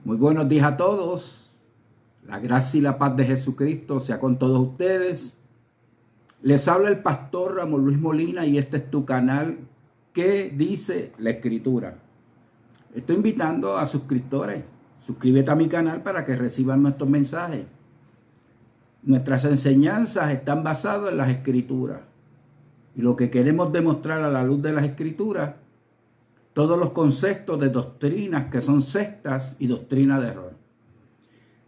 Muy buenos días a todos. La gracia y la paz de Jesucristo sea con todos ustedes. Les habla el pastor Ramón Luis Molina y este es tu canal ¿Qué dice la Escritura? Estoy invitando a suscriptores. Suscríbete a mi canal para que reciban nuestros mensajes. Nuestras enseñanzas están basadas en las Escrituras. Y lo que queremos demostrar a la luz de las Escrituras, todos los conceptos de doctrinas que son sectas y doctrinas de error.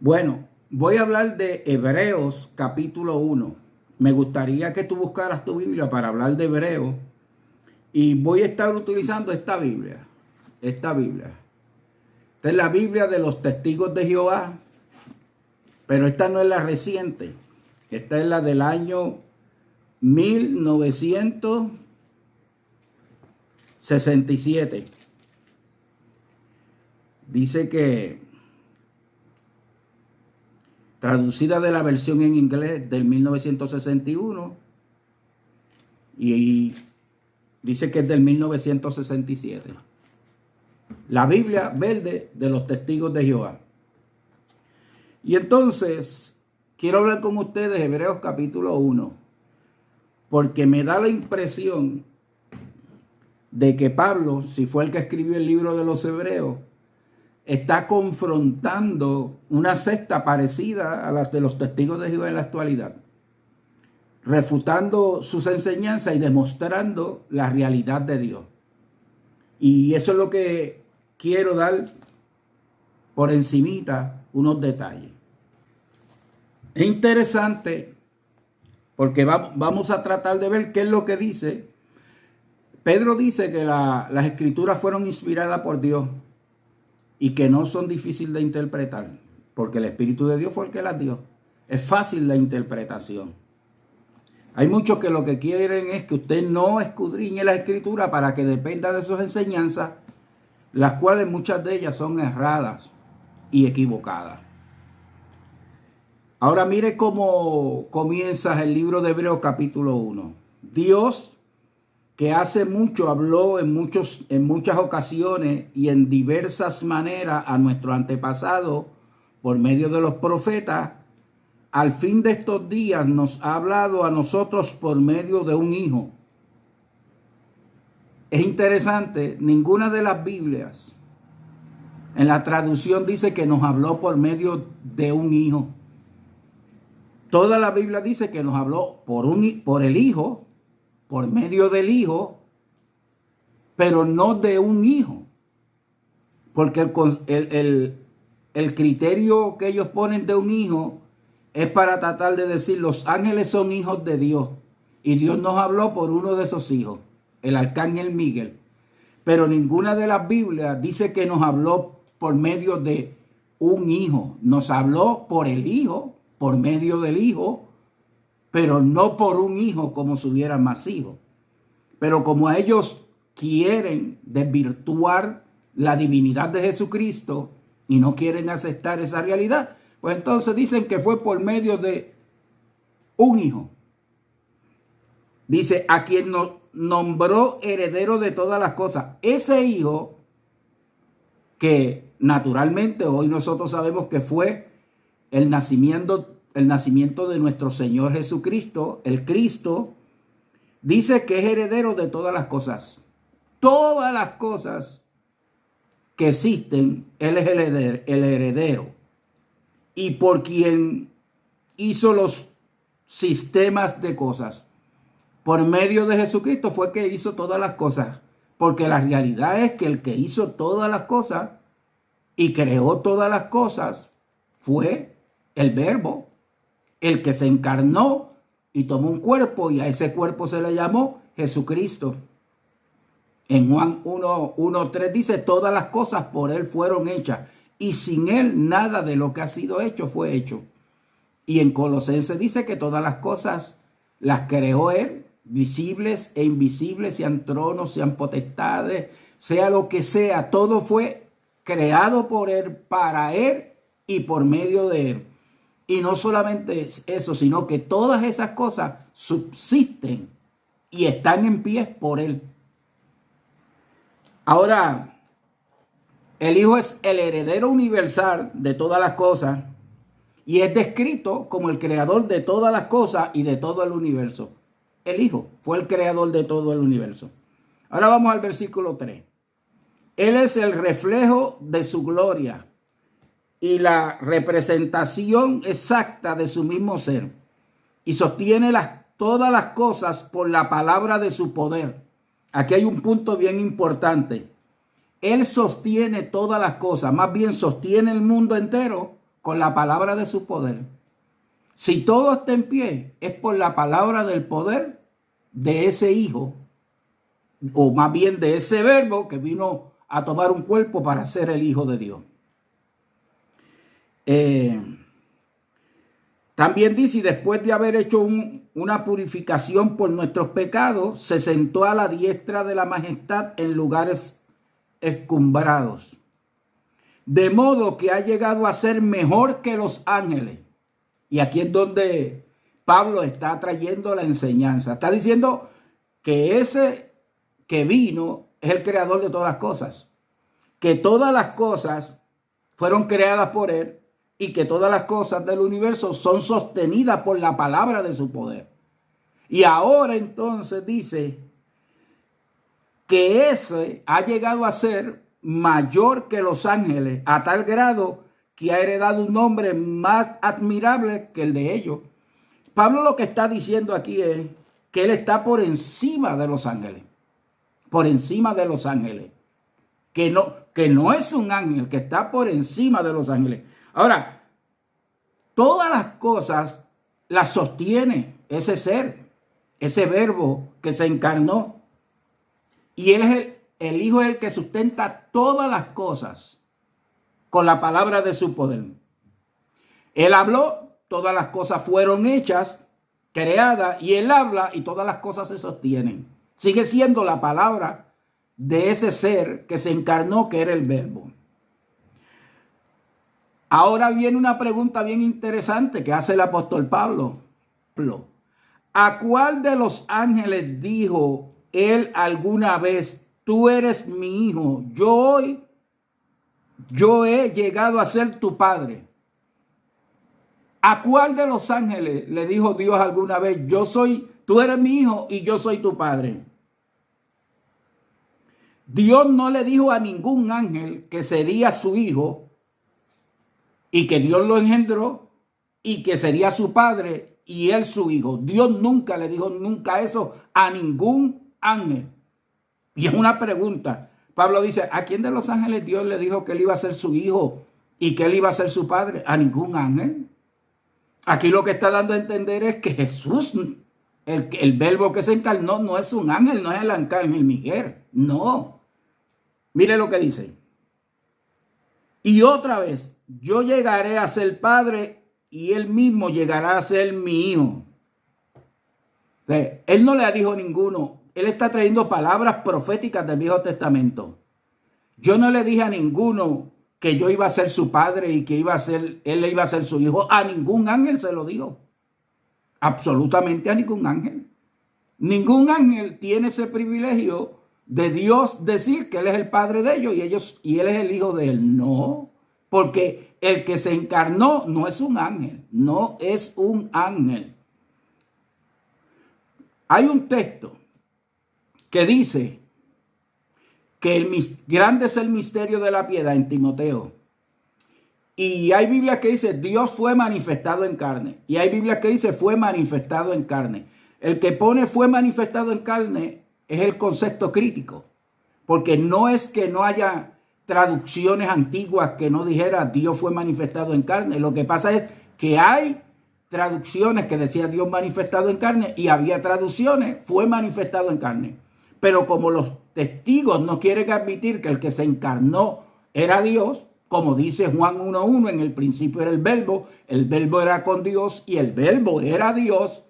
Bueno, voy a hablar de Hebreos capítulo 1. Me gustaría que tú buscaras tu Biblia para hablar de Hebreos. Y voy a estar utilizando esta Biblia. Esta es la Biblia de los Testigos de Jehová. Pero esta no es la reciente. Esta es la del año 1967. Dice que traducida de la versión en inglés del 1961 y dice que es del 1967. La Biblia verde de los Testigos de Jehová. Y entonces quiero hablar con ustedes de Hebreos capítulo 1, porque me da la impresión de que Pablo, si fue el que escribió el libro de los Hebreos, está confrontando una secta parecida a la de los Testigos de Jehová en la actualidad, refutando sus enseñanzas y demostrando la realidad de Dios. Y eso es lo que quiero dar por encimita unos detalles. Es interesante porque vamos a tratar de ver qué es lo que dice. Pedro dice que las escrituras fueron inspiradas por Dios y que no son difíciles de interpretar, porque el Espíritu de Dios fue el que las dio. Es fácil la interpretación. Hay muchos que lo que quieren es que usted no escudriñe la Escritura para que dependa de sus enseñanzas, las cuales muchas de ellas son erradas y equivocadas. Ahora mire cómo comienza el libro de Hebreos capítulo 1. Dios, que hace mucho habló en muchas ocasiones y en diversas maneras a nuestro antepasado por medio de los profetas, al fin de estos días nos ha hablado a nosotros por medio de un hijo. Es interesante, ninguna de las Biblias en la traducción dice que nos habló por medio de un hijo. Toda la Biblia dice que nos habló por el hijo, por medio del hijo, pero no de un hijo. Porque el criterio que ellos ponen de un hijo es para tratar de decir los ángeles son hijos de Dios. Y Dios nos habló por uno de esos hijos, el arcángel Miguel. Pero ninguna de las Biblias dice que nos habló por medio de un hijo. Nos habló por el hijo, por medio del hijo, pero no por un hijo como si hubiera más hijos. Pero como ellos quieren desvirtuar la divinidad de Jesucristo y no quieren aceptar esa realidad, pues entonces dicen que fue por medio de un hijo. Dice, a quien nos nombró heredero de todas las cosas. Ese hijo que naturalmente hoy nosotros sabemos que fue el nacimiento de nuestro Señor Jesucristo, el Cristo, dice que es heredero de todas las cosas. Todas las cosas que existen, Él es el heredero. Y por quien hizo los sistemas de cosas, por medio de Jesucristo fue que hizo todas las cosas. Porque la realidad es que el que hizo todas las cosas y creó todas las cosas fue el Verbo, el que se encarnó y tomó un cuerpo, y a ese cuerpo se le llamó Jesucristo. En Juan 1:3 dice, todas las cosas por él fueron hechas, y sin él nada de lo que ha sido hecho fue hecho. Y en Colosenses dice que todas las cosas las creó él, visibles e invisibles, sean tronos, sean potestades, sea lo que sea, todo fue creado por él, para él y por medio de él. Y no solamente eso, sino que todas esas cosas subsisten y están en pie por él. Ahora, El Hijo es el heredero universal de todas las cosas y es descrito como el creador de todas las cosas y de todo el universo. El Hijo fue el creador de todo el universo. Ahora vamos al versículo 3. Él es el reflejo de su gloria y la representación exacta de su mismo ser y sostiene todas las cosas por la palabra de su poder. Aquí hay un punto bien importante. Él sostiene todas las cosas, más bien sostiene el mundo entero con la palabra de su poder. Si todo está en pie, es por la palabra del poder de ese Hijo, o más bien de ese Verbo que vino a tomar un cuerpo para ser el Hijo de Dios. También dice, y después de haber hecho una purificación por nuestros pecados, se sentó a la diestra de la majestad en lugares escumbrados, de modo que ha llegado a ser mejor que los ángeles. Y aquí es donde Pablo está trayendo la enseñanza. Está diciendo que ese que vino es el creador de todas las cosas, que todas las cosas fueron creadas por él y que todas las cosas del universo son sostenidas por la palabra de su poder. Y ahora entonces dice que ese ha llegado a ser mayor que los ángeles, a tal grado que ha heredado un nombre más admirable que el de ellos. Pablo lo que está diciendo aquí es que él está por encima de los ángeles, por encima de los ángeles, que no es un ángel, que está por encima de los ángeles. Ahora, todas las cosas las sostiene ese ser, ese Verbo que se encarnó. Y él es el Hijo es el que sustenta todas las cosas con la palabra de su poder. Él habló, todas las cosas fueron hechas, creadas, y él habla y todas las cosas se sostienen. Sigue siendo la palabra de ese ser que se encarnó, que era el Verbo. Ahora viene una pregunta bien interesante que hace el apóstol Pablo. ¿A cuál de los ángeles dijo él alguna vez, tú eres mi hijo, yo he llegado a ser tu padre? ¿A cuál de los ángeles le dijo Dios alguna vez, tú eres mi hijo y yo soy tu padre? Dios no le dijo a ningún ángel que sería su hijo y que Dios lo engendró y que sería su padre y él su hijo. Dios nunca le dijo eso a ningún ángel. Y es una pregunta. Pablo dice, ¿a quién de los ángeles Dios le dijo que él iba a ser su hijo y que él iba a ser su padre? A ningún ángel. Aquí lo que está dando a entender es que Jesús, el Verbo que se encarnó, no es un ángel, no es el arcángel Miguel. No. Mire lo que dice. Y otra vez, yo llegaré a ser padre y él mismo llegará a ser mi hijo. O sea, él no le dijo a ninguno. Él está trayendo palabras proféticas del Viejo Testamento. Yo no le dije a ninguno que yo iba a ser su padre y que él le iba a ser su hijo. A ningún ángel se lo dijo. Absolutamente a ningún ángel. Ningún ángel tiene ese privilegio de Dios decir que él es el padre de ellos y él es el hijo de él. No, porque el que se encarnó no es un ángel, no es un ángel. Hay un texto que dice que grande es el misterio de la piedad en Timoteo. Y hay Biblias que dice Dios fue manifestado en carne. Y hay Biblias que dice fue manifestado en carne. El que pone fue manifestado en carne es el concepto crítico. Porque no es que no haya traducciones antiguas que no dijera Dios fue manifestado en carne. Lo que pasa es que hay traducciones que decía Dios manifestado en carne y había traducciones fue manifestado en carne. Pero como los testigos no quieren admitir que el que se encarnó era Dios, como dice Juan 1:1, en el principio era el Verbo era con Dios y el Verbo era Dios,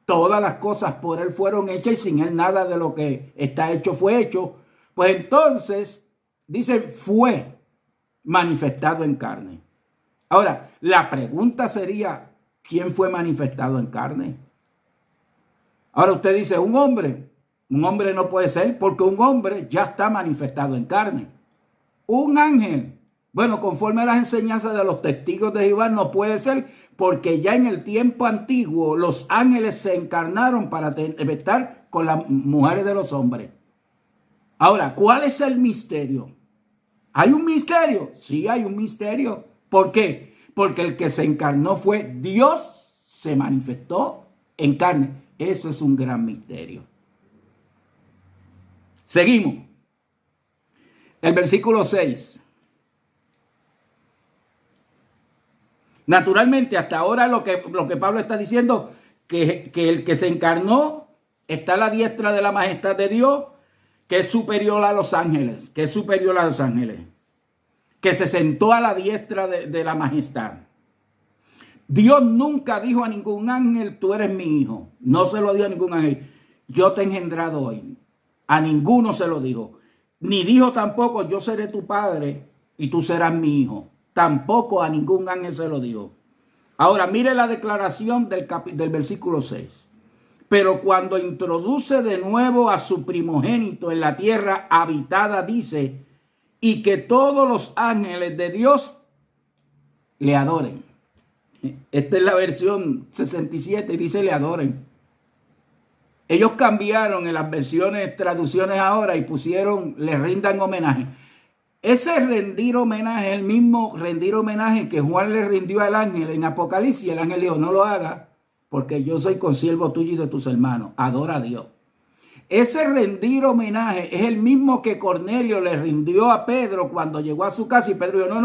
todas las cosas por él fueron hechas y sin él nada de lo que está hecho fue hecho. Pues entonces, dice, fue manifestado en carne. Ahora, la pregunta sería, ¿quién fue manifestado en carne? Ahora usted dice, un hombre no puede ser porque un hombre ya está manifestado en carne. Un ángel. Bueno, conforme a las enseñanzas de los testigos de Jehová, no puede ser, porque ya en el tiempo antiguo los ángeles se encarnaron para estar con las mujeres de los hombres. Ahora, ¿cuál es el misterio? ¿Hay un misterio? Sí, hay un misterio. ¿Por qué? Porque el que se encarnó fue Dios, se manifestó en carne. Eso es un gran misterio. Seguimos. El versículo 6. Naturalmente, hasta ahora lo que Pablo está diciendo, que el que se encarnó está a la diestra de la majestad de Dios, que es superior a los ángeles, que se sentó a la diestra de la majestad. Dios nunca dijo a ningún ángel, tú eres mi hijo. No se lo dijo a ningún ángel, yo te he engendrado hoy. A ninguno se lo dijo. Ni dijo tampoco, yo seré tu padre y tú serás mi hijo. Tampoco a ningún ángel se lo dijo. Ahora, mire la declaración del versículo 6. Pero cuando introduce de nuevo a su primogénito en la tierra habitada, dice, y que todos los ángeles de Dios le adoren. Esta es la versión 67 y dice le adoren. Ellos cambiaron en las versiones, traducciones ahora y pusieron le rindan homenaje. Ese rendir homenaje es el mismo rendir homenaje que Juan le rindió al ángel en Apocalipsis. El ángel dijo, no lo haga porque yo soy consiervo tuyo y de tus hermanos. Adora a Dios. Ese rendir homenaje es el mismo que Cornelio le rindió a Pedro cuando llegó a su casa y Pedro dijo,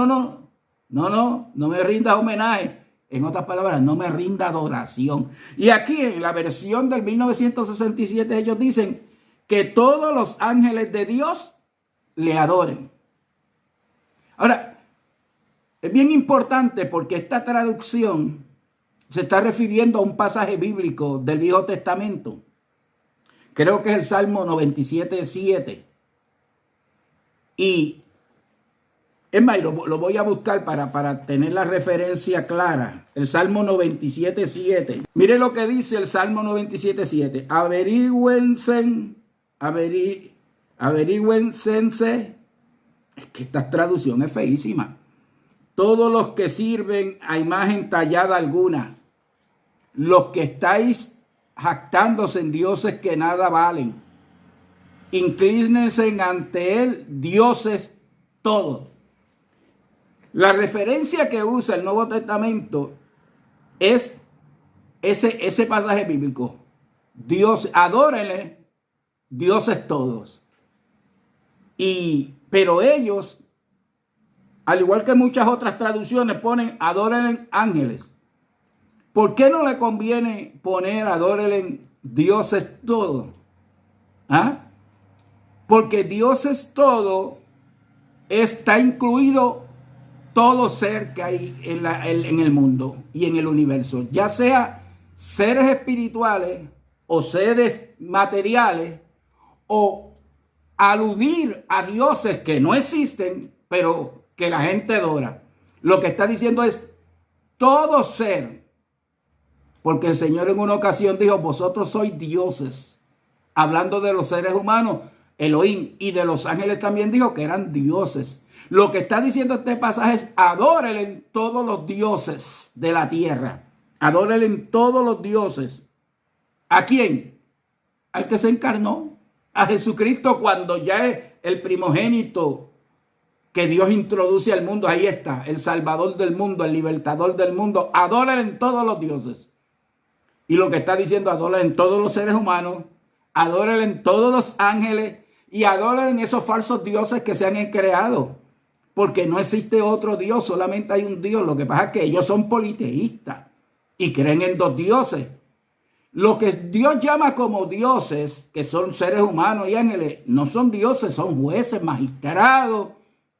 no me rindas homenaje. En otras palabras, no me rinda adoración. Y aquí en la versión del 1967 ellos dicen que todos los ángeles de Dios le adoren. Ahora, es bien importante porque esta traducción se está refiriendo a un pasaje bíblico del Viejo Testamento. Creo que es el Salmo 97:7. Y es más, lo voy a buscar para tener la referencia clara. El Salmo 97:7. Mire lo que dice el Salmo 97:7. Averigüense. Es que esta traducción es feísima. Todos los que sirven a imagen tallada alguna, los que estáis jactándose en dioses que nada valen, inclínense ante él, dioses todos. La referencia que usa el Nuevo Testamento es ese pasaje bíblico. Dios, adórenle, dioses todos. Pero ellos, al igual que muchas otras traducciones, ponen adórenle ángeles. ¿Por qué no le conviene poner adórenle dioses todos? ¿Ah? Porque dioses todo está incluido todo ser que hay en el mundo y en el universo, ya sea seres espirituales o seres materiales, o aludir a dioses que no existen, pero que la gente adora. Lo que está diciendo es todo ser, porque el Señor en una ocasión dijo, vosotros sois dioses, hablando de los seres humanos, Elohim, y de los ángeles también dijo que eran dioses. Lo que está diciendo este pasaje es adórenle todos los dioses de la tierra. Adórenle todos los dioses. ¿A quién? Al que se encarnó. A Jesucristo, cuando ya es el primogénito que Dios introduce al mundo. Ahí está, el Salvador del mundo, el libertador del mundo. Adórenle todos los dioses. Y lo que está diciendo, adórenle todos los seres humanos, adórenle todos los ángeles y adórenle esos falsos dioses que se han creado. Porque no existe otro Dios, solamente hay un Dios. Lo que pasa es que ellos son politeístas y creen en dos dioses. Lo que Dios llama como dioses, que son seres humanos y ángeles, no son dioses, son jueces, magistrados,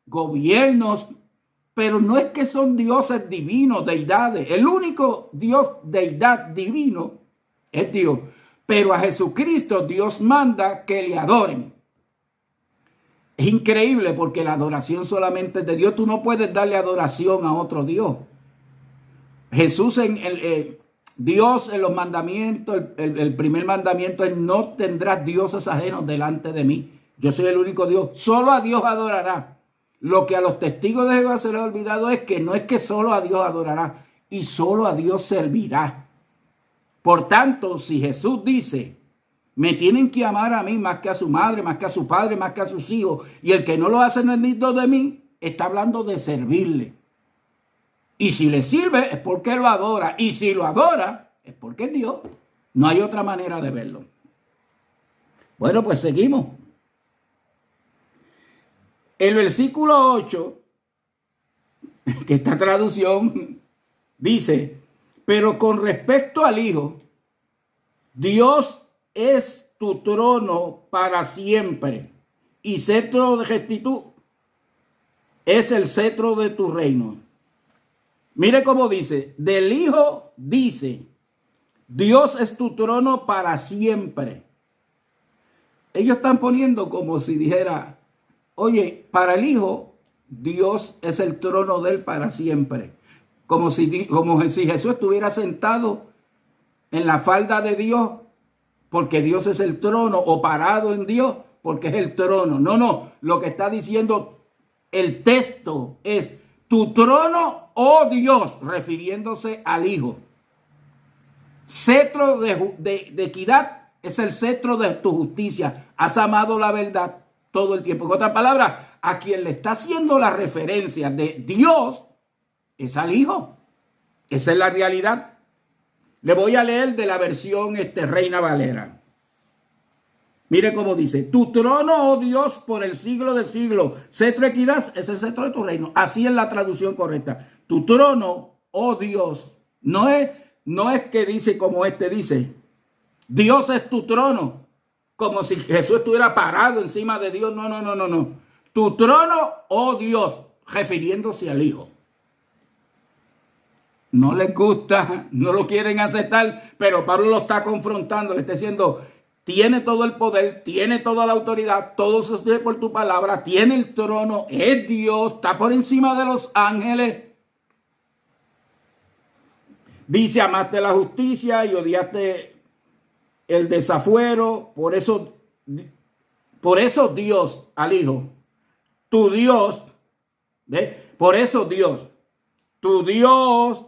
gobiernos, pero no es que son dioses divinos, deidades. El único Dios, deidad divino, es Dios. Pero a Jesucristo Dios manda que le adoren. Es increíble porque la adoración solamente es de Dios. Tú no puedes darle adoración a otro Dios. Jesús Dios en los mandamientos, el primer mandamiento es no tendrás dioses ajenos delante de mí. Yo soy el único Dios. Solo a Dios adorará. Lo que a los testigos de Jehová se les ha olvidado es que no es que solo a Dios adorará y solo a Dios servirá. Por tanto, si Jesús dice, me tienen que amar a mí más que a su madre, más que a su padre, más que a sus hijos, y el que no lo hace no es digno de mí, está hablando de servirle. Y si le sirve es porque lo adora, y si lo adora es porque es Dios. No hay otra manera de verlo. Bueno, pues seguimos. El versículo 8, que esta traducción dice, pero con respecto al Hijo, Dios es tu trono para siempre, y cetro de rectitud es el cetro de tu reino. Mire cómo dice, del Hijo dice, Dios es tu trono para siempre. Ellos están poniendo como si dijera, oye, para el Hijo, Dios es el trono de él para siempre. Como si Jesús estuviera sentado en la falda de Dios, porque Dios es el trono, o parado en Dios, porque es el trono. No, lo que está diciendo el texto es, tu trono, oh Dios, refiriéndose al Hijo. Cetro de equidad es el cetro de tu justicia. Has amado la verdad todo el tiempo. En otras palabras, a quien le está haciendo la referencia de Dios es al Hijo. Esa es la realidad. Le voy a leer de la versión Reina Valera. Mire cómo dice, tu trono, oh Dios, por el siglo de siglos. Cetro de equidad es el cetro de tu reino. Así es la traducción correcta. Tu trono, oh Dios. No es que dice como dice. Dios es tu trono. Como si Jesús estuviera parado encima de Dios. No. Tu trono, oh Dios, refiriéndose al Hijo. No les gusta, no lo quieren aceptar, pero Pablo lo está confrontando, le está diciendo, tiene todo el poder, tiene toda la autoridad, todo se sostiene por tu palabra, tiene el trono, es Dios, está por encima de los ángeles. Dice, amaste la justicia y odiaste el desafuero, por eso Dios al Hijo, tu Dios, ¿ves? Por eso Dios, tu Dios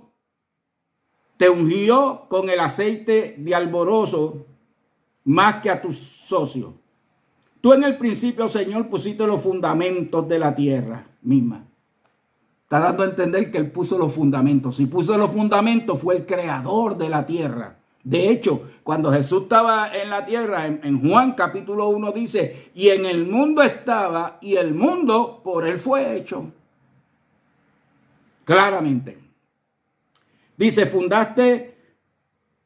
te ungió con el aceite de alborozo más que a tus socios. Tú en el principio, Señor, pusiste los fundamentos de la tierra misma. Está dando a entender que Él puso los fundamentos. Si puso los fundamentos, fue el creador de la tierra. De hecho, cuando Jesús estaba en la tierra, en Juan capítulo 1 dice, y en el mundo estaba, y el mundo por Él fue hecho. Claramente. Dice, fundaste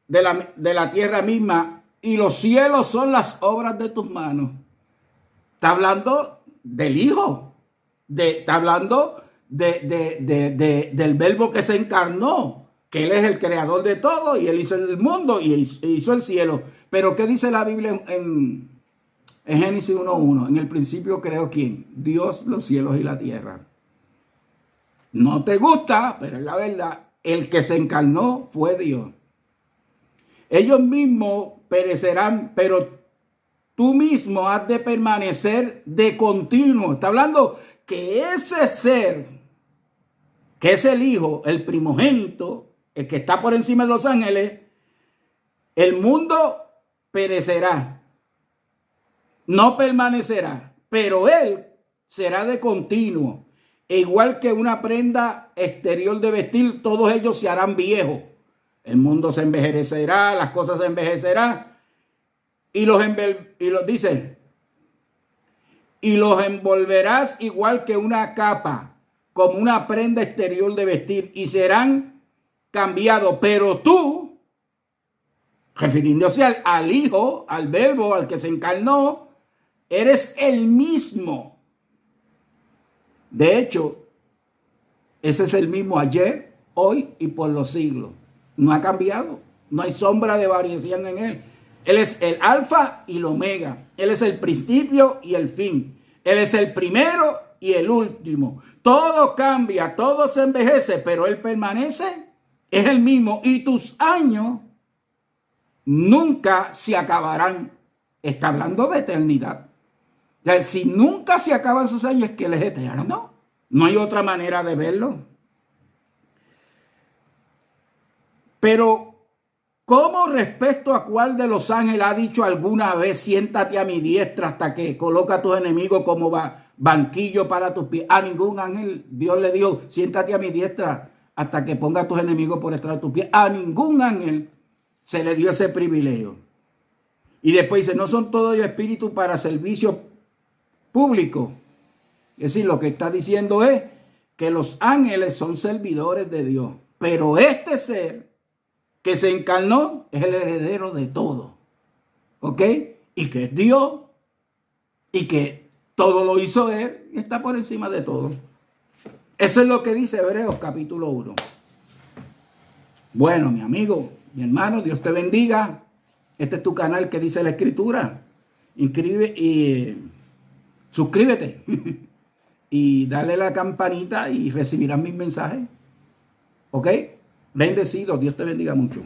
de la tierra misma, y los cielos son las obras de tus manos. Está hablando del Hijo. Está hablando del Verbo que se encarnó, que Él es el creador de todo, y Él hizo el mundo y hizo el cielo. Pero ¿qué dice la Biblia en Génesis 1:1? En el principio creó ¿quién? Dios, los cielos y la tierra. No te gusta, pero es la verdad. El que se encarnó fue Dios. Ellos mismos perecerán, pero tú mismo has de permanecer de continuo. Está hablando que ese ser, que es el Hijo, el primogénito, el que está por encima de los ángeles, el mundo perecerá, no permanecerá, pero Él será de continuo. E igual que una prenda exterior de vestir, todos ellos se harán viejos. El mundo se envejecerá, las cosas se envejecerán. Y los envolverás igual que una capa, como una prenda exterior de vestir, y serán cambiados. Pero tú, refiriéndose al Hijo, al Verbo, al que se encarnó, eres el mismo. De hecho, ese es el mismo ayer, hoy y por los siglos. No ha cambiado. No hay sombra de variación en Él. Él es el alfa y el omega. Él es el principio y el fin. Él es el primero y el último. Todo cambia, todo se envejece, pero Él permanece, es el mismo. Y tus años nunca se acabarán. Está hablando de eternidad. Si nunca se acaban sus años, es que Él es eterno. No hay otra manera de verlo. Pero, ¿cómo respecto a cuál de los ángeles ha dicho alguna vez, siéntate a mi diestra hasta que coloca a tus enemigos como banquillo para tus pies? A ningún ángel Dios le dijo, siéntate a mi diestra hasta que ponga a tus enemigos por detrás de tus pies. A ningún ángel se le dio ese privilegio. Y después dice, no son todos ellos espíritus para servicio público. Es decir, lo que está diciendo es que los ángeles son servidores de Dios. Pero este ser que se encarnó es el heredero de todo. ¿Ok? Y que es Dios. Y que todo lo hizo Él y está por encima de todo. Eso es lo que dice Hebreos capítulo 1. Bueno, mi amigo, mi hermano, Dios te bendiga. Este es tu canal que dice la Escritura. Inscribe y suscríbete. Y dale la campanita y recibirás mis mensajes. ¿Ok? Bendecido. Dios te bendiga mucho.